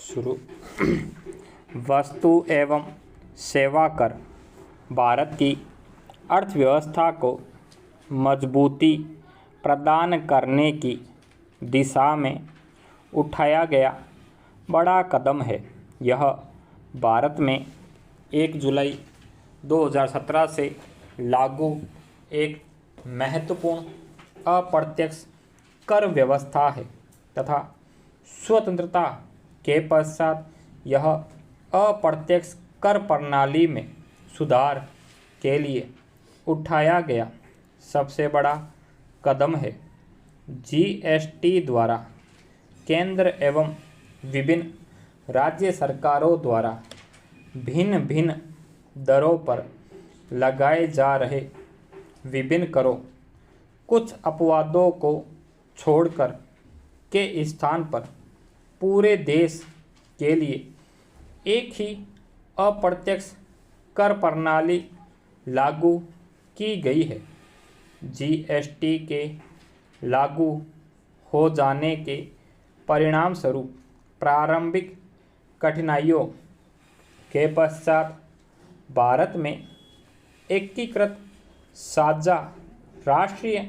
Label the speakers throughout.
Speaker 1: शुरू। वस्तु एवं सेवा कर भारत की अर्थव्यवस्था को मजबूती प्रदान करने की दिशा में उठाया गया बड़ा कदम है। यह भारत में 1 जुलाई 2017 से लागू एक महत्वपूर्ण अप्रत्यक्ष कर व्यवस्था है तथा स्वतंत्रता के पश्चात यह अप्रत्यक्ष कर प्रणाली में सुधार के लिए उठाया गया सबसे बड़ा कदम है। जीएसटी द्वारा केंद्र एवं विभिन्न राज्य सरकारों द्वारा भिन्न भिन्न दरों पर लगाए जा रहे विभिन्न करों कुछ अपवादों को छोड़कर के स्थान पर पूरे देश के लिए एक ही अप्रत्यक्ष कर प्रणाली लागू की गई है। जीएसटी के लागू हो जाने के परिणाम स्वरूप प्रारंभिक कठिनाइयों के पश्चात भारत में एकीकृत साझा राष्ट्रीय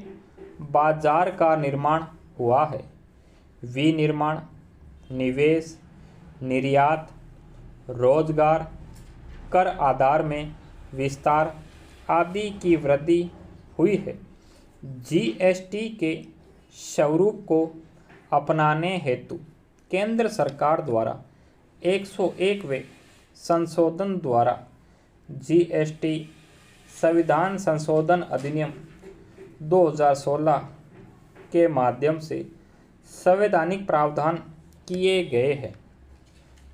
Speaker 1: बाजार का निर्माण हुआ है। विनिर्माण, निवेश, निर्यात, रोजगार, कर आधार में विस्तार आदि की वृद्धि हुई है। जीएसटी के स्वरूप को अपनाने हेतु केंद्र सरकार द्वारा 101वें संशोधन द्वारा जीएसटी संविधान संशोधन अधिनियम 2016 के माध्यम से संवैधानिक प्रावधान किए गए हैं।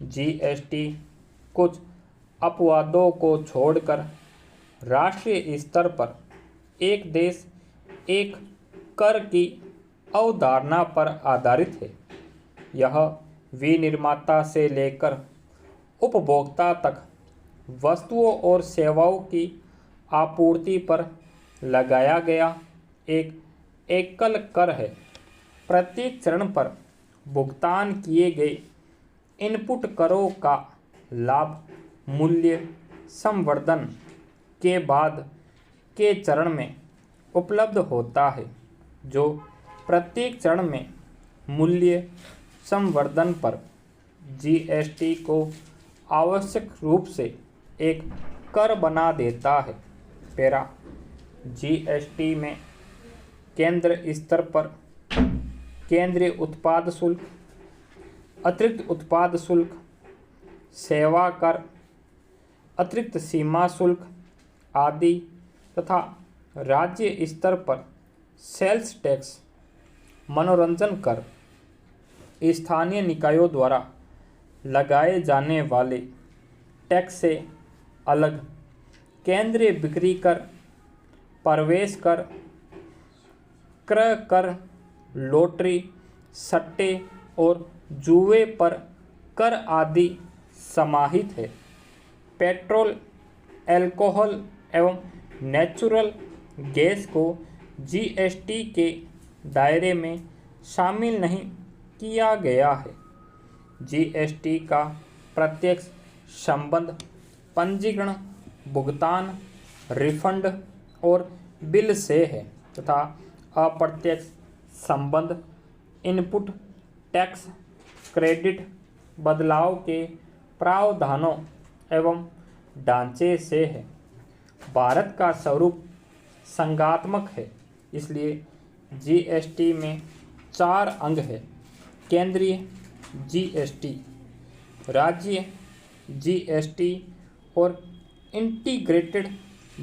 Speaker 1: जीएसटी कुछ अपवादों को छोड़कर राष्ट्रीय स्तर पर एक देश एक कर की अवधारणा पर आधारित है। यह विनिर्माता से लेकर उपभोक्ता तक वस्तुओं और सेवाओं की आपूर्ति पर लगाया गया एक एकल कर है। प्रत्येक चरण पर भुगतान किए गए इनपुट करों का लाभ मूल्य संवर्धन के बाद के चरण में उपलब्ध होता है, जो प्रत्येक चरण में मूल्य संवर्धन पर जीएसटी को आवश्यक रूप से एक कर बना देता है। पैरा जीएसटी में केंद्र स्तर पर केंद्रीय उत्पाद शुल्क, अतिरिक्त उत्पाद शुल्क, सेवा कर, अतिरिक्त सीमा शुल्क आदि तथा राज्य स्तर पर सेल्स टैक्स, मनोरंजन कर, स्थानीय निकायों द्वारा लगाए जाने वाले टैक्स से अलग केंद्रीय बिक्री कर, प्रवेश कर, क्रय कर, लॉटरी, सट्टे और जुए पर कर आदि समाहित है। पेट्रोल, अल्कोहल एवं नेचुरल गैस को जीएसटी के दायरे में शामिल नहीं किया गया है। जीएसटी का प्रत्यक्ष संबंध पंजीकरण, भुगतान, रिफंड और बिल से है तथा अप्रत्यक्ष संबंध इनपुट टैक्स क्रेडिट बदलाव के प्रावधानों एवं ढांचे से है। भारत का स्वरूप संघात्मक है, इसलिए जीएसटी में 4 अंग है। केंद्रीय जीएसटी, राज्य जीएसटी और इंटीग्रेटेड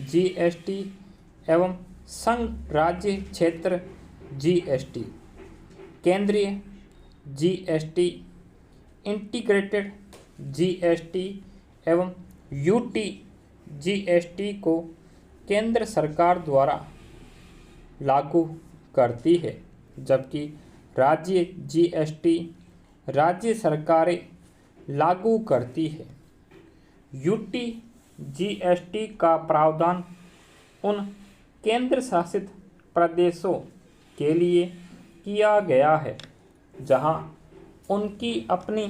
Speaker 1: जीएसटी एवं संघ राज्य क्षेत्र जीएसटी। केंद्रीय जीएसटी, इंटीग्रेटेड जीएसटी एवं यूटी जीएसटी को केंद्र सरकार द्वारा लागू करती है, जबकि राज्य जीएसटी राज्य सरकारें लागू करती है। यूटी जीएसटी का प्रावधान उन केंद्र शासित प्रदेशों के लिए किया गया है जहां उनकी अपनी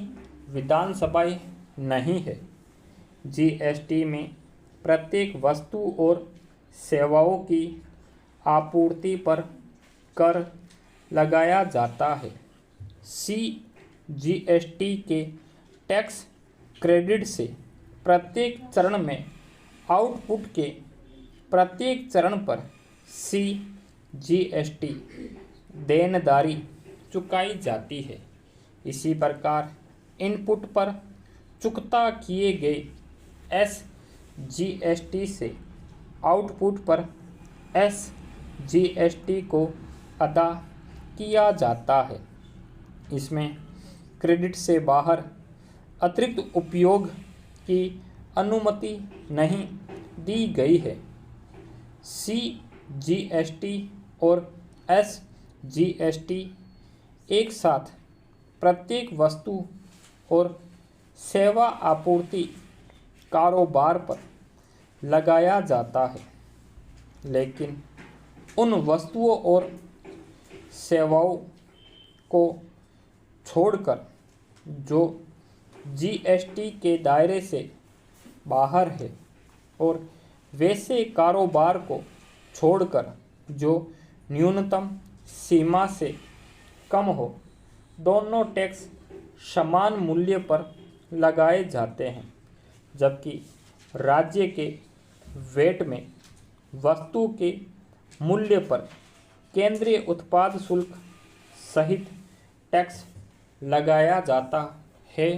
Speaker 1: विधानसभाएं नहीं है। जीएसटी में प्रत्येक वस्तु और सेवाओं की आपूर्ति पर कर लगाया जाता है। जीएसटी के टैक्स क्रेडिट से प्रत्येक चरण में आउटपुट के प्रत्येक चरण पर जीएसटी देनदारी चुकाई जाती है। इसी प्रकार इनपुट पर चुकता किए गए जीएसटी से आउटपुट पर जीएसटी को अदा किया जाता है। इसमें क्रेडिट से बाहर अतिरिक्त उपयोग की अनुमति नहीं दी गई है। जीएसटी और जीएसटी एक साथ प्रत्येक वस्तु और सेवा आपूर्ति कारोबार पर लगाया जाता है, लेकिन उन वस्तुओं और सेवाओं को छोड़कर जो जीएसटी के दायरे से बाहर है और वैसे कारोबार को छोड़कर जो न्यूनतम सीमा से कम हो, दोनों टैक्स समान मूल्य पर लगाए जाते हैं। जबकि राज्य के वेट में वस्तु के मूल्य पर केंद्रीय उत्पाद शुल्क सहित टैक्स लगाया जाता है।